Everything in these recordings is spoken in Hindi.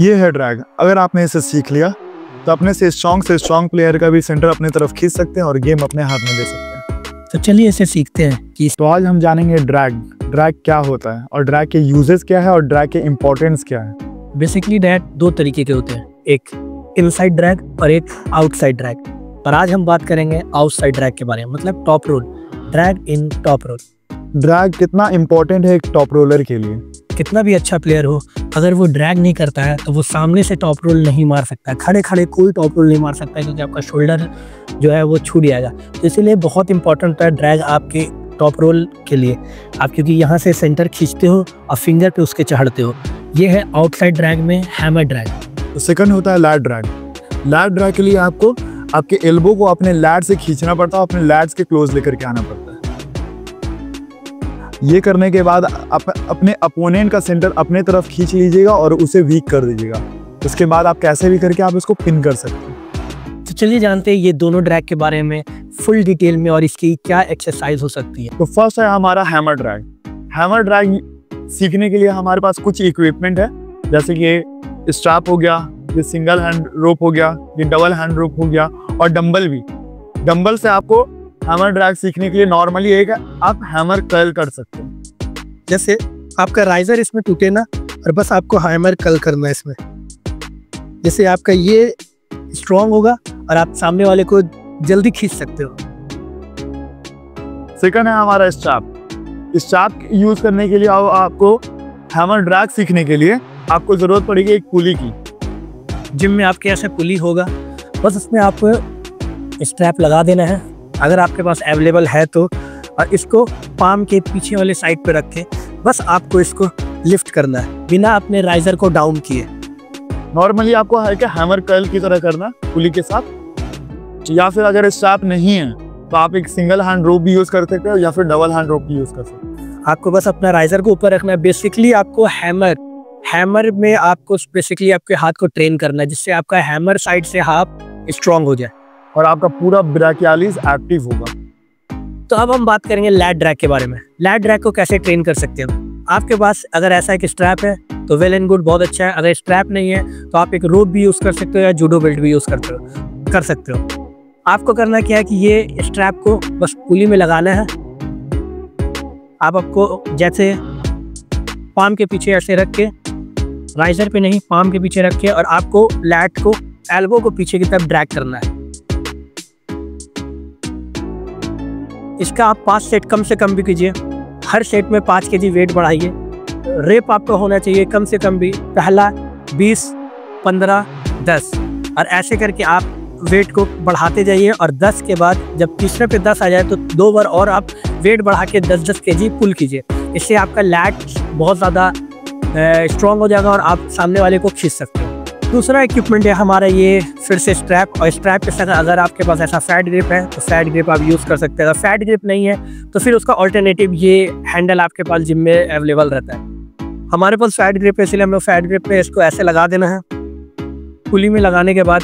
ये है ड्रैग। अगर आपने इसे सीख लिया तो अपने से स्ट्रॉन्ग प्लेयर का भी सेंटर अपनी तरफ खींच सकते हैं और गेम अपने हाथ में ले सकते हैं। तो चलिए इसे सीखते हैं कि तो आज हम जानेंगे ड्रैग क्या होता है और ड्रैग के यूजेस क्या है और ड्रैग के इम्पोर्टेंस क्या है। बेसिकली ड्रैग दो तरीके के होते हैं, एक इनसाइड ड्रैग और एक आउटसाइड ड्रैग। पर आज हम बात करेंगे आउटसाइड ड्रैग के बारे में, मतलब टॉप रोल, ड्रैग इन टॉप रोल। ड्रैग कितना इम्पोर्टेंट है एक टॉप रोलर के लिए। कितना भी अच्छा प्लेयर हो, अगर वो ड्रैग नहीं करता है तो वो सामने से टॉप रोल नहीं मार सकता है। खड़े खड़े कोई टॉप रोल नहीं मार सकता है, क्योंकि आपका शोल्डर जो है वो छूट जाएगा। तो इसीलिए बहुत इंपॉर्टेंट है ड्रैग आपके टॉप रोल के लिए। आप क्योंकि यहाँ से सेंटर खींचते हो और फिंगर पे उसके चढ़ते हो। ये है आउटसाइड ड्रैग में हैमर ड्रैग। तो सेकंड होता है लैट ड्रैग। लैट ड्रैग के लिए आपको आपके एल्बो को अपने लैट से खींचना पड़ता है, अपने लैट्स के क्लोज लेकर के आना पड़ता है। ये करने के बाद अपने अपोनेंट का सेंटर अपने तरफ खींच लीजिएगा और उसे वीक कर दीजिएगा। उसके बाद आप कैसे भी करके आप इसको पिन कर सकते हैं। तो चलिए जानते हैं ये दोनों ड्रैग के बारे में फुल डिटेल में और इसकी क्या एक्सरसाइज हो सकती है। तो फर्स्ट है हमारा हैमर ड्रैग। हैमर ड्रैग सीखने के लिए हमारे पास कुछ इक्विपमेंट है, जैसे कि ये स्ट्रैप हो गया, ये सिंगल हैंड रोप हो गया, ये डबल हैंड रोप हो गया और डंबल भी। डंबल से आपको हैमर ड्रैग सीखने के लिए नॉर्मली एक आप हैमर कर्ल कर सकते हैं। जैसे आपका राइजर इसमें टूटे ना, और बस आपको हैमर कर्ल करना है इसमें। जैसे आपका ये स्ट्रॉन्ग होगा और आप सामने वाले को जल्दी खींच सकते हो। सेकंड है हमारा स्ट्रैप। स्ट्रैप यूज करने के लिए आपको हैमर ड्रैग सीखने के लिए आपको जरूरत पड़ेगी एक पुली की। जिम में आपके ऐसे पुली होगा, बस उसमें आपको स्ट्रैप लगा देना है अगर आपके पास अवेलेबल है तो, और इसको पाम के पीछे वाले साइड पे रख के बस आपको इसको लिफ्ट करना है बिना अपने राइजर को डाउन किए। नॉर्मली आपको हल्के हैमर कर्ल की तरह करना पुली के साथ, या फिर अगर स्ट्रैप नहीं है तो आप एक सिंगल हैंड रोप भी यूज कर सकते हो या फिर डबल हैंड रोप भी यूज कर सकते हो। आपको बस अपना राइजर को ऊपर रखना है। बेसिकली आपको हैमर में आपको बेसिकली आपके हाथ को ट्रेन करना है, जिससे आपका हैमर साइड से हाथ स्ट्रांग हो जाए और आपका पूरा ब्रैकियालिस एक्टिव होगा। तो अब हम बात करेंगे लैट ड्रैग के बारे में। लैट ड्रैग को कैसे ट्रेन कर सकते हैं। आपके पास अगर ऐसा एक स्ट्रैप है तो वेल एंड गुड, बहुत अच्छा है। अगर स्ट्रैप नहीं है तो आप एक रोप भी यूज कर सकते हो या जूडो बेल्ट भी यूज कर सकते हो। आपको करना क्या है कि ये स्ट्रैप को बस पुली में लगाना है। आपको जैसे पाम के पीछे ऐसे रख के, राइजर पे नहीं, पाम के पीछे रख के, और आपको लैट को एल्बो को पीछे की तरफ ड्रैग करना है। इसका आप 5 सेट कम से कम भी कीजिए। हर सेट में 5 kg वेट बढ़ाइए। रेप आपका होना चाहिए कम से कम भी पहला 20, 15, 10, और ऐसे करके आप वेट को बढ़ाते जाइए। और 10 के बाद जब तीसरे पे 10 आ जाए तो 2 बार और आप वेट बढ़ा के 10-10 kg पुल कीजिए। इससे आपका लैट बहुत ज़्यादा स्ट्रॉन्ग हो जाएगा और आप सामने वाले को खींच सकते हो। दूसरा इक्विपमेंट है हमारा ये फिर से स्ट्रैप। और स्ट्रैप के साथ अगर आपके पास ऐसा फैट ग्रिप है तो फैट ग्रिप आप यूज़ कर सकते हैं। अगर फैट ग्रिप नहीं है तो फिर उसका ऑल्टरनेटिव ये हैंडल आपके पास जिम में अवेलेबल रहता है। हमारे पास फैट ग्रिप है, इसलिए हमें फैट ग्रिप पे इसको ऐसे लगा देना है। पुली में लगाने के बाद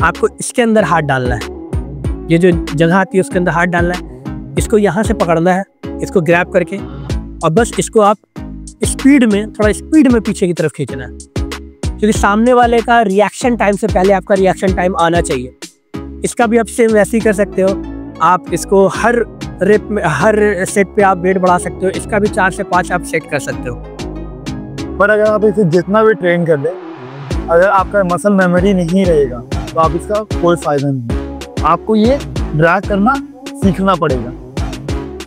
आपको इसके अंदर हाथ डालना है। ये जो जगह आती है उसके अंदर हाथ डालना है। इसको यहाँ से पकड़ना है, इसको ग्रैब करके, और बस इसको आप थोड़ा स्पीड में पीछे की तरफ खींचना है, क्योंकि सामने वाले का रिएक्शन टाइम से पहले आपका रिएक्शन टाइम आना चाहिए। इसका भी आप सेम वैसे ही कर सकते हो। आप इसको हर रेप में, हर सेट पे आप वेट बढ़ा सकते हो। इसका भी 4 से 5 आप सेट कर सकते हो। पर अगर आप इसे जितना भी ट्रेन कर लें, अगर आपका मसल मेमोरी नहीं रहेगा तो आप इसका कोई फायदा नहीं। आपको ये ड्रैग करना सीखना पड़ेगा।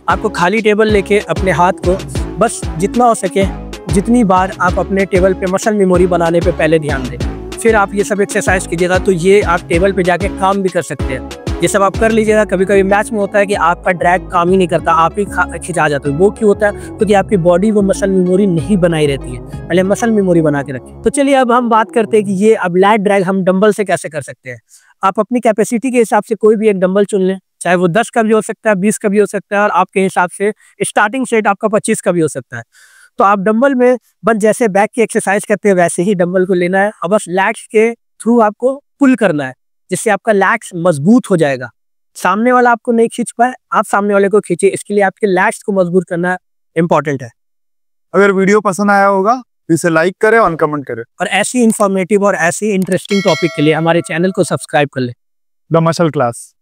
आपको खाली टेबल लेके अपने हाथ को बस जितना हो सके, जितनी बार आप अपने टेबल पे मसल मेमोरी बनाने पे पहले ध्यान दें, फिर आप ये सब एक्सरसाइज कीजिएगा तो ये आप टेबल पे जाके काम भी कर सकते हैं। ये सब आप कर लीजिएगा। कभी कभी मैच में होता है कि आपका ड्रैग काम ही नहीं करता, आप ही खिंचा जाते हो। वो क्यों होता है? क्योंकि आपकी बॉडी वो मसल मेमोरी नहीं बनाई रहती है। पहले मसल मेमोरी बना के रखें। तो चलिए अब हम बात करते हैं कि ये अब लैट ड्रैग हम डंबल से कैसे कर सकते हैं। आप अपनी कैपेसिटी के हिसाब से कोई भी एक डंबल चुन लें, चाहे वो 10 का भी हो सकता है, 20 का भी हो सकता है, और आपके हिसाब से स्टार्टिंग सेट आपका 25 का भी हो सकता है। तो आप डंबल में बस जैसे बैक की एक्सरसाइज करते हैं वैसे ही डंबल को लेना है और बस लैट्स के थ्रू आपको पुल करना है, जिससे आपका लैट्स मजबूत हो जाएगा। सामने वाला आपको नहीं खींच पाए, आप सामने वाले को खींचे। इसके लिए आपके लैट्स को मजबूत करना इंपॉर्टेंट है। अगर वीडियो पसंद आया होगा तो इसे लाइक करें और कमेंट करें। और ऐसी इंफॉर्मेटिव और ऐसी इंटरेस्टिंग टॉपिक के लिए हमारे चैनल को सब्सक्राइब कर लें। The muscle class.